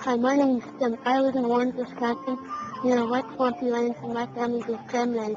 Hi, my name is Tim. I live in Warren, Wisconsin, near wet swampy lands, and my family grows cranberries.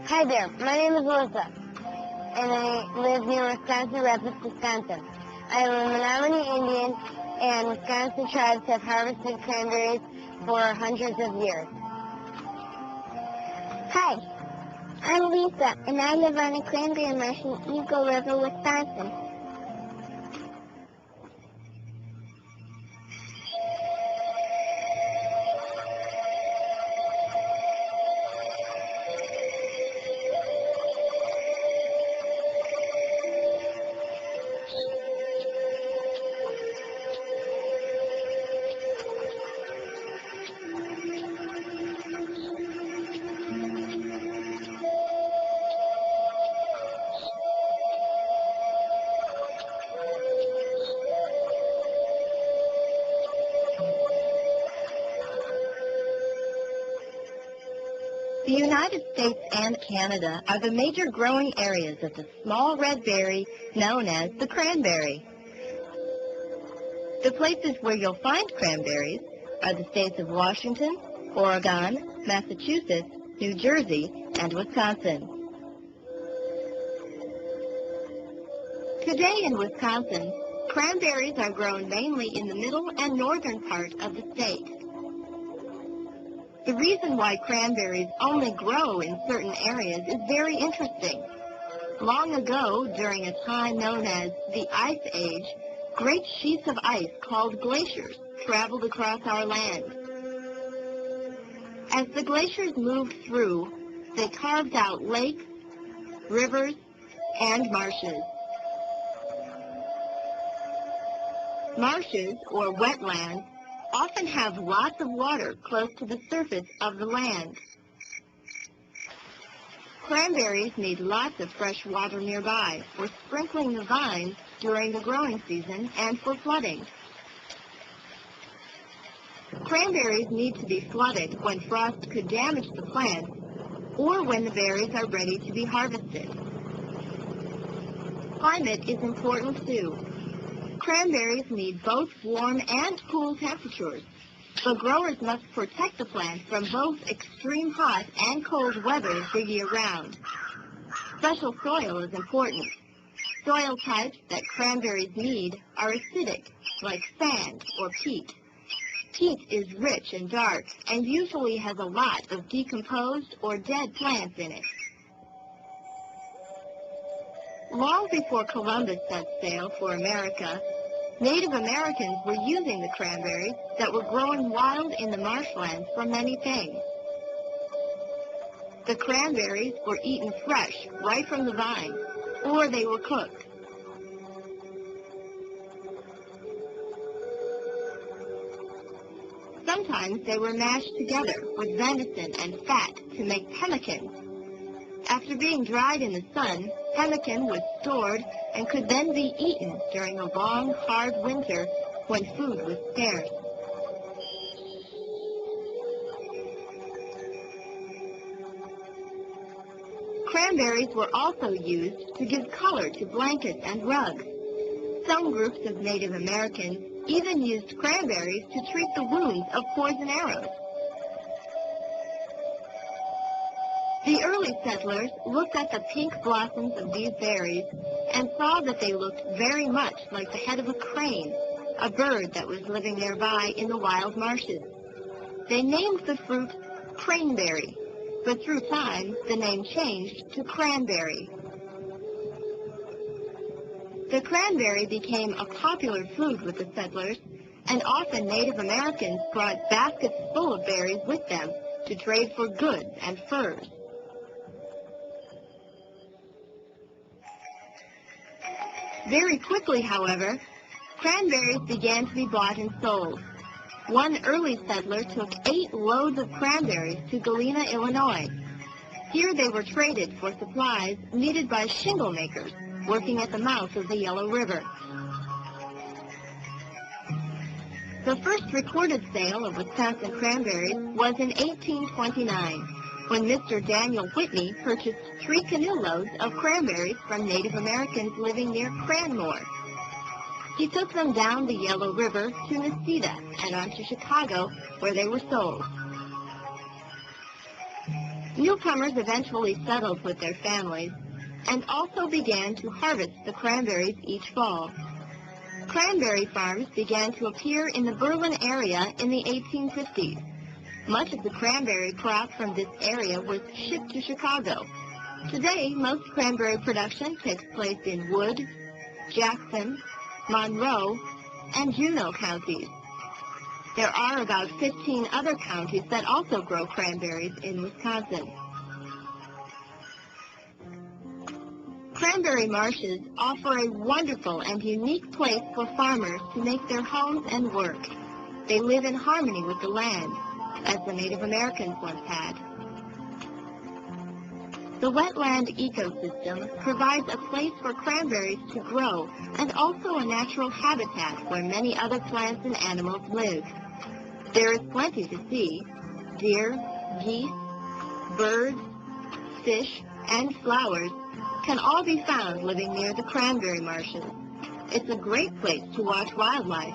Hi there, my name is Melissa, and I live near Wisconsin Rapids, Wisconsin. I am a Menominee Indian, and Wisconsin tribes have harvested cranberries for hundreds of years. Hi, I'm Lisa, and I live on a cranberry marsh in Eagle River, Wisconsin. The United States and Canada are the major growing areas of the small red berry known as the cranberry. The places where you'll find cranberries are the states of Washington, Oregon, Massachusetts, New Jersey, and Wisconsin. Today in Wisconsin, cranberries are grown mainly in the middle and northern part of the state. The reason why cranberries only grow in certain areas is very interesting. Long ago, during a time known as the Ice Age, great sheets of ice called glaciers traveled across our land. As the glaciers moved through, they carved out lakes, rivers, and marshes. Marshes, or wetlands, often have lots of water close to the surface of the land. Cranberries need lots of fresh water nearby for sprinkling the vines during the growing season and for flooding. Cranberries need to be flooded when frost could damage the plants or when the berries are ready to be harvested. Climate is important too. Cranberries need both warm and cool temperatures, but growers must protect the plant from both extreme hot and cold weather the year round. Special soil is important. Soil types that cranberries need are acidic, like sand or peat. Peat is rich and dark and usually has a lot of decomposed or dead plants in it. Long before Columbus set sail for America, Native Americans were using the cranberries that were growing wild in the marshlands for many things. The cranberries were eaten fresh, right from the vine, or they were cooked. Sometimes they were mashed together with venison and fat to make pemmican. After being dried in the sun, pemmican was stored and could then be eaten during a long, hard winter when food was scarce. Cranberries were also used to give color to blankets and rugs. Some groups of Native Americans even used cranberries to treat the wounds of poison arrows. The early settlers looked at the pink blossoms of these berries and saw that they looked very much like the head of a crane, a bird that was living nearby in the wild marshes. They named the fruit craneberry, but through time the name changed to cranberry. The cranberry became a popular food with the settlers, and often Native Americans brought baskets full of berries with them to trade for goods and furs. Very quickly, however, cranberries began to be bought and sold. One early settler took 8 loads of cranberries to Galena, Illinois. Here they were traded for supplies needed by shingle makers working at the mouth of the Yellow River. The first recorded sale of Wisconsin cranberries was in 1829, when Mr. Daniel Whitney purchased 3 canoe loads of cranberries from Native Americans living near Cranmore. He took them down the Yellow River to Necedah and on to Chicago, where they were sold. Newcomers eventually settled with their families and also began to harvest the cranberries each fall. Cranberry farms began to appear in the Berlin area in the 1850s. Much of the cranberry crop from this area was shipped to Chicago. Today, most cranberry production takes place in Wood, Jackson, Monroe, and Juneau counties. There are about 15 other counties that also grow cranberries in Wisconsin. Cranberry marshes offer a wonderful and unique place for farmers to make their homes and work. They live in harmony with the land, as the Native Americans once had. The wetland ecosystem provides a place for cranberries to grow and also a natural habitat where many other plants and animals live. There is plenty to see: deer, geese, birds, fish, and flowers can all be found living near the cranberry marshes. It's a great place to watch wildlife.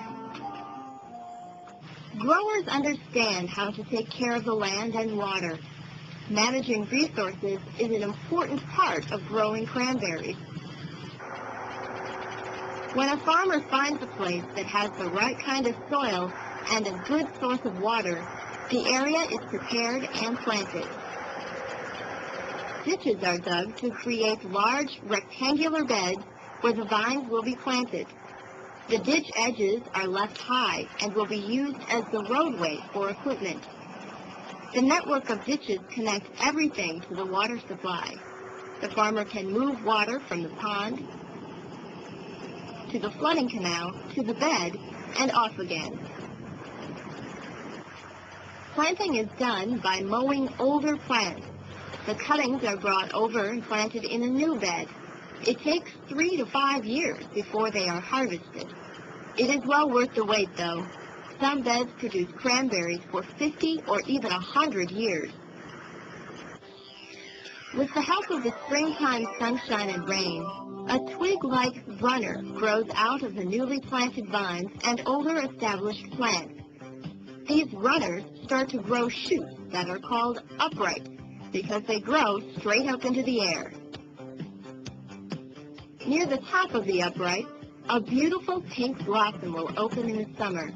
Growers understand how to take care of the land and water. Managing resources is an important part of growing cranberries. When a farmer finds a place that has the right kind of soil and a good source of water, the area is prepared and planted. Ditches are dug to create large rectangular beds where the vines will be planted. The ditch edges are left high and will be used as the roadway for equipment. The network of ditches connects everything to the water supply. The farmer can move water from the pond to the flooding canal to the bed and off again. Planting is done by mowing older plants. The cuttings are brought over and planted in a new bed. It takes 3 to 5 years before they are harvested. It is well worth the wait, though. Some beds produce cranberries for 50 or even 100 years. With the help of the springtime sunshine and rain, a twig-like runner grows out of the newly planted vines and older established plants. These runners start to grow shoots that are called upright because they grow straight up into the air. Near the top of the upright, a beautiful pink blossom will open in the summer.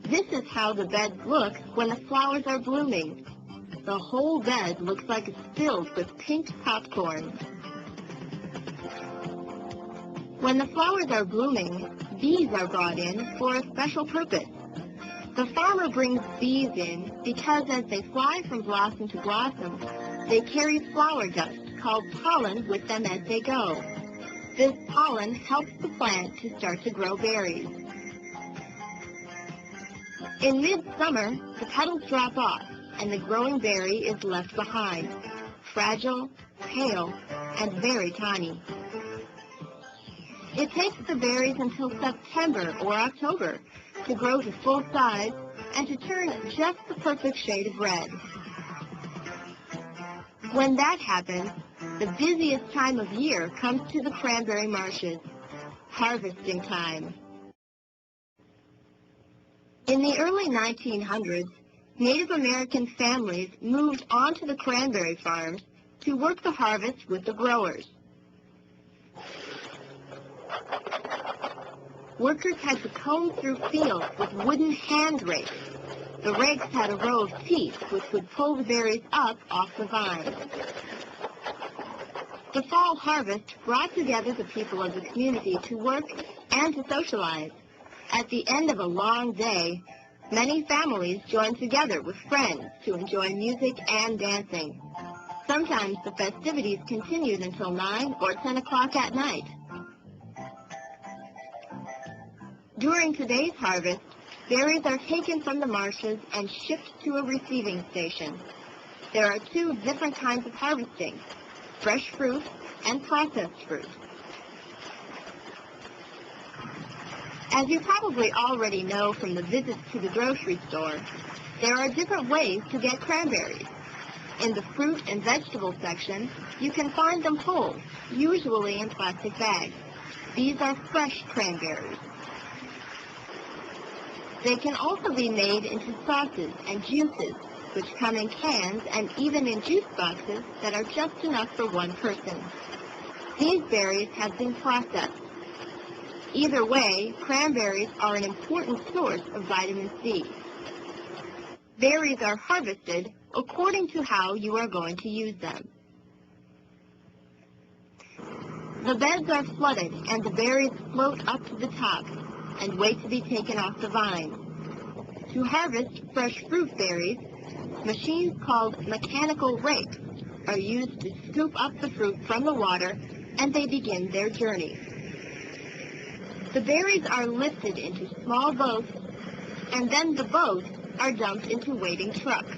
This is how the beds look when the flowers are blooming. The whole bed looks like it's filled with pink popcorn. When the flowers are blooming, bees are brought in for a special purpose. The farmer brings bees in because as they fly from blossom to blossom, they carry flower dust called pollen with them as they go. This pollen helps the plant to start to grow berries. In midsummer, the petals drop off and the growing berry is left behind, fragile, pale, and very tiny. It takes the berries until September or October to grow to full size and to turn just the perfect shade of red. When that happens, the busiest time of year comes to the cranberry marshes, harvesting time. In the early 1900s, Native American families moved onto the cranberry farms to work the harvest with the growers. Workers had to comb through fields with wooden hand rakes. The rakes had a row of teeth which would pull the berries up off the vines. The fall harvest brought together the people of the community to work and to socialize. At the end of a long day, many families joined together with friends to enjoy music and dancing. Sometimes the festivities continued until 9 or 10 o'clock at night. During today's harvest, berries are taken from the marshes and shipped to a receiving station. There are 2 different kinds of harvesting: fresh fruit and processed fruit. As you probably already know from the visits to the grocery store, there are different ways to get cranberries. In the fruit and vegetable section, you can find them whole, usually in plastic bags. These are fresh cranberries. They can also be made into sauces and juices, which come in cans and even in juice boxes that are just enough for one person. These berries have been processed. Either way, cranberries are an important source of vitamin C. Berries are harvested according to how you are going to use them. The beds are flooded and the berries float up to the top and wait to be taken off the vine. To harvest fresh fruit berries, machines called mechanical rakes are used to scoop up the fruit from the water, and they begin their journey. The berries are lifted into small boats, and then the boats are dumped into waiting trucks.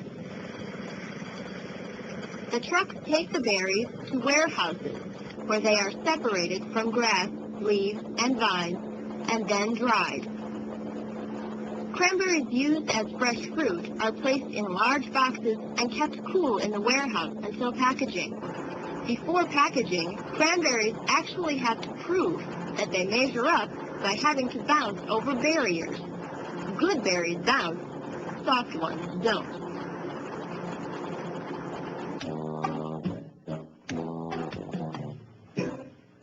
The trucks take the berries to warehouses, where they are separated from grass, leaves, and vines, and then dried. Cranberries used as fresh fruit are placed in large boxes and kept cool in the warehouse until packaging. Before packaging, cranberries actually have to prove that they measure up by having to bounce over barriers. Good berries bounce, soft ones don't.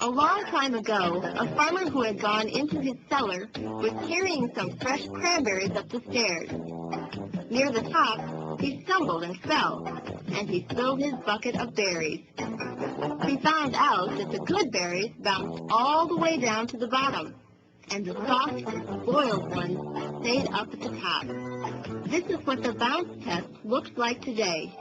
A long time ago, a farmer who had gone into his cellar was carrying some fresh cranberries up the stairs. Near the top, he stumbled and fell, and he spilled his bucket of berries. He found out that the good berries bounced all the way down to the bottom, and the soft, boiled ones stayed up at the top. This is what the bounce test looks like today.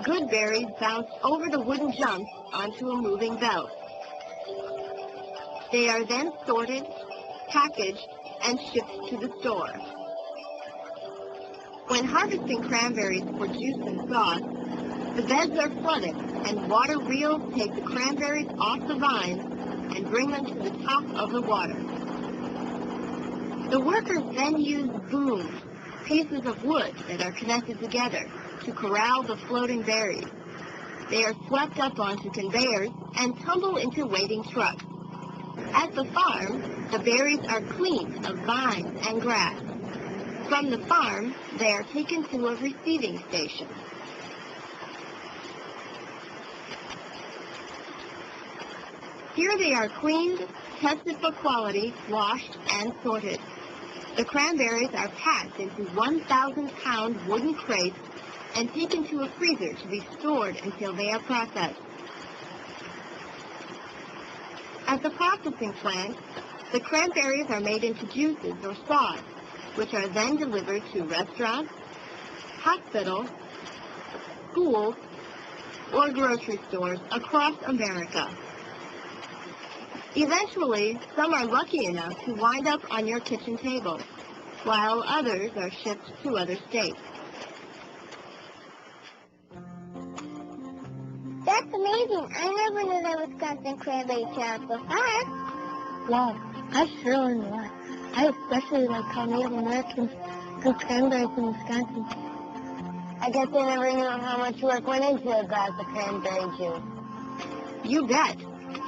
Good berries bounce over the wooden jumps onto a moving belt. They are then sorted, packaged, and shipped to the store. When harvesting cranberries for juice and sauce, the beds are flooded and water reels take the cranberries off the vines and bring them to the top of the water. The workers then use booms, pieces of wood that are connected together, to corral the floating berries. They are swept up onto conveyors and tumble into waiting trucks. At the farm, the berries are cleaned of vines and grass. From the farm, they are taken to a receiving station. Here they are cleaned, tested for quality, washed, and sorted. The cranberries are packed into 1,000-pound wooden crates and taken to a freezer to be stored until they are processed. At the processing plant, the cranberries are made into juices or sauce, which are then delivered to restaurants, hospitals, schools, or grocery stores across America. Eventually, some are lucky enough to wind up on your kitchen table, while others are shipped to other states. That's amazing. I never knew that Wisconsin cranberry traveled so far. Wow, I sure learned a lot. I especially like how Native Americans grew cranberries in Wisconsin. I guess I never knew how much work went into a glass of cranberry juice. You bet.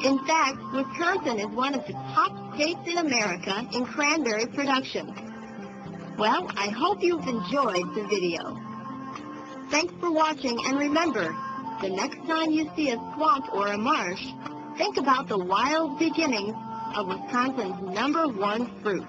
In fact, Wisconsin is one of the top states in America in cranberry production. Well, I hope you've enjoyed the video. Thanks for watching, and remember, the next time you see a swamp or a marsh, think about the wild beginnings of Wisconsin's #1 fruit.